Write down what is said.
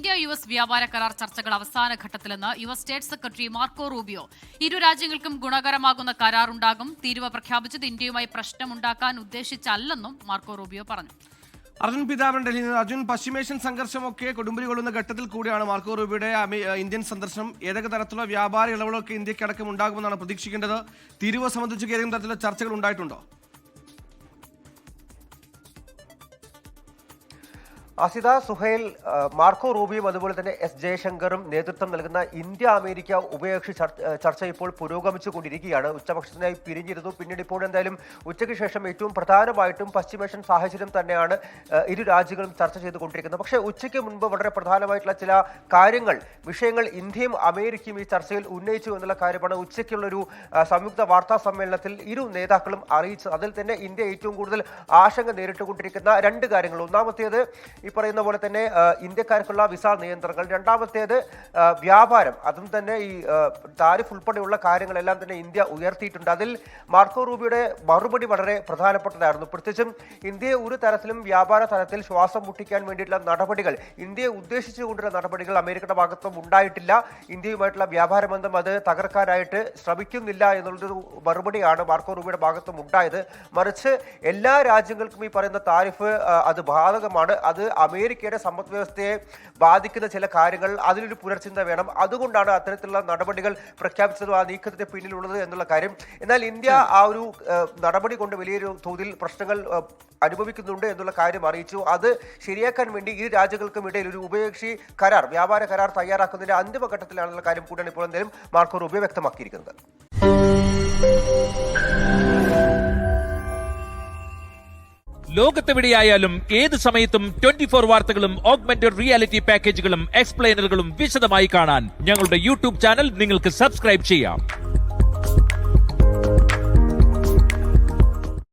India US വ്യാപാര കരാർ ചർച്ചകൾ അവസാന ഘട്ടത്തിലെന്ന് US state secretary Marco Rubio. ഇരു രാജ്യങ്ങൾക്കും ഗുണകരമാകുന്ന കരാറുണ്ടാകും. തീരുവ പ്രഖ്യാപിച്ചത് ഇന്ത്യയുമായി പ്രശ്നമുണ്ടാക്കാൻ ഉദ്ദേശിച്ചല്ലെന്നും മാർക്കോ റൂബിയോ പറഞ്ഞു. അർജുൻ പിതാവൻ ഡൽഹിയിൽ നിന്ന്. അർജുൻ, പശ്ചിമേഷ്യൻ സംഘർഷമൊക്കെ കൊടുമ്പിരി കൊള്ളുന്ന ഘട്ടത്തിൽ കൂടിയാണ് മാർക്കോ റൂബിയോയുടെ ഇന്ത്യൻ സന്ദർശനം. ഏതൊക്കെ തരത്തിലുള്ള വ്യാപാര ഇളവുകളൊക്കെ ഇന്ത്യക്കടക്കം ഉണ്ടാകുമെന്നാണ് പ്രതീക്ഷിക്കേണ്ടത്? തീരുവ സംബന്ധിച്ച് ഏതെങ്കിലും തരത്തിലുള്ള ചർച്ചകൾ ഉണ്ടായിട്ടുണ്ടോ? അസിത, സുഹൈൽ, മാർക്കോ റൂബിയും അതുപോലെ തന്നെ എസ് ജയശങ്കറും നേതൃത്വം നൽകുന്ന ഇന്ത്യ അമേരിക്ക ഉഭയകക്ഷി ചർച്ച ഇപ്പോൾ പുരോഗമിച്ചുകൊണ്ടിരിക്കുകയാണ്. ഉച്ചഭക്ഷണത്തിനായി പിരിഞ്ഞിരുന്നു. പിന്നീട് ഇപ്പോൾ എന്തായാലും ഉച്ചയ്ക്ക് ശേഷം ഏറ്റവും പ്രധാനമായിട്ടും പശ്ചിമേഷ്യൻ സാഹചര്യം തന്നെയാണ് ഇരു രാജ്യങ്ങളും ചർച്ച ചെയ്തുകൊണ്ടിരിക്കുന്നത്. പക്ഷേ ഉച്ചയ്ക്ക് മുൻപ് വളരെ പ്രധാനമായിട്ടുള്ള ചില വിഷയങ്ങൾ ഇന്ത്യയും അമേരിക്കയും ഈ ചർച്ചയിൽ ഉന്നയിച്ചു എന്നുള്ള കാര്യമാണ് ഉച്ചയ്ക്കുള്ളൊരു സംയുക്ത വാർത്താ സമ്മേളനത്തിൽ ഇരു നേതാക്കളും അറിയിച്ചത്. അതിൽ തന്നെ ഇന്ത്യ ഏറ്റവും കൂടുതൽ ആശങ്ക നേരിട്ടുകൊണ്ടിരിക്കുന്ന രണ്ട് കാര്യങ്ങൾ. ഒന്നാമത്തേത് ഈ പറയുന്ന പോലെ തന്നെ ഇന്ത്യക്കാർക്കുള്ള വിസ നിയന്ത്രണങ്ങൾ, രണ്ടാമത്തേത് വ്യാപാരം. അതും തന്നെ ഈ താരിഫ് ഉൾപ്പെടെയുള്ള കാര്യങ്ങളെല്ലാം തന്നെ ഇന്ത്യ ഉയർത്തിയിട്ടുണ്ട്. അതിൽ മാർക്കോ റൂബിയുടെ മറുപടി വളരെ പ്രധാനപ്പെട്ടതായിരുന്നു. പ്രത്യേകിച്ചും ഇന്ത്യയെ ഒരു തരത്തിലും വ്യാപാര തലത്തിൽ ശ്വാസം മുട്ടിക്കാൻ വേണ്ടിയിട്ടുള്ള നടപടികൾ, ഇന്ത്യയെ ഉദ്ദേശിച്ചുകൊണ്ടുള്ള നടപടികൾ അമേരിക്കയുടെ ഭാഗത്തും ഉണ്ടായിട്ടില്ല. ഇന്ത്യയുമായിട്ടുള്ള വ്യാപാര ബന്ധം അത് തകർക്കാനായിട്ട് ശ്രമിക്കുന്നില്ല എന്നുള്ളൊരു മറുപടിയാണ് മാർക്കോ റൂബിയുടെ ഭാഗത്തും ഉണ്ടായത്. മറിച്ച് എല്ലാ രാജ്യങ്ങൾക്കും ഈ പറയുന്ന താരിഫ് അത് ബാധകമാണ്. അത് അമേരിക്കയുടെ സമ്പദ് വ്യവസ്ഥയെ ബാധിക്കുന്ന ചില കാര്യങ്ങൾ, അതിലൊരു പുനർചിന്ത വേണം. അതുകൊണ്ടാണ് അത്തരത്തിലുള്ള നടപടികൾ പ്രഖ്യാപിച്ചതും ആ നീക്കത്തിന്റെ പിന്നിലുള്ളത് എന്നുള്ള കാര്യം. എന്നാൽ ഇന്ത്യ ആ ഒരു നടപടി കൊണ്ട് വലിയൊരു തോതിൽ പ്രശ്നങ്ങൾ അനുഭവിക്കുന്നുണ്ട് എന്നുള്ള കാര്യം അറിയിച്ചു. അത് ശരിയാക്കാൻ വേണ്ടി ഇരു രാജ്യങ്ങൾക്കും ഇടയിൽ ഒരു ഉഭയകക്ഷി കരാർ, വ്യാപാര കരാർ തയ്യാറാക്കുന്നതിന്റെ അന്തിമഘട്ടത്തിലാണെന്നുള്ള കാര്യം കൂടിയാണ് ഇപ്പോൾ എന്തായാലും മാർക്കോ റൂബിയോ വ്യക്തമാക്കിയിരിക്കുന്നത്. ലോകത്തെവിടെയായാലും ഏത് സമയത്തും 24 വാർത്തകളും ഓഗ്മെന്റഡ് റിയാലിറ്റി പാക്കേജുകളും എക്സ്പ്ലെയിനറുകളും വിശദമായി കാണാൻ ഞങ്ങളുടെ യൂട്യൂബ് ചാനൽ നിങ്ങൾക്ക് സബ്സ്ക്രൈബ് ചെയ്യാം.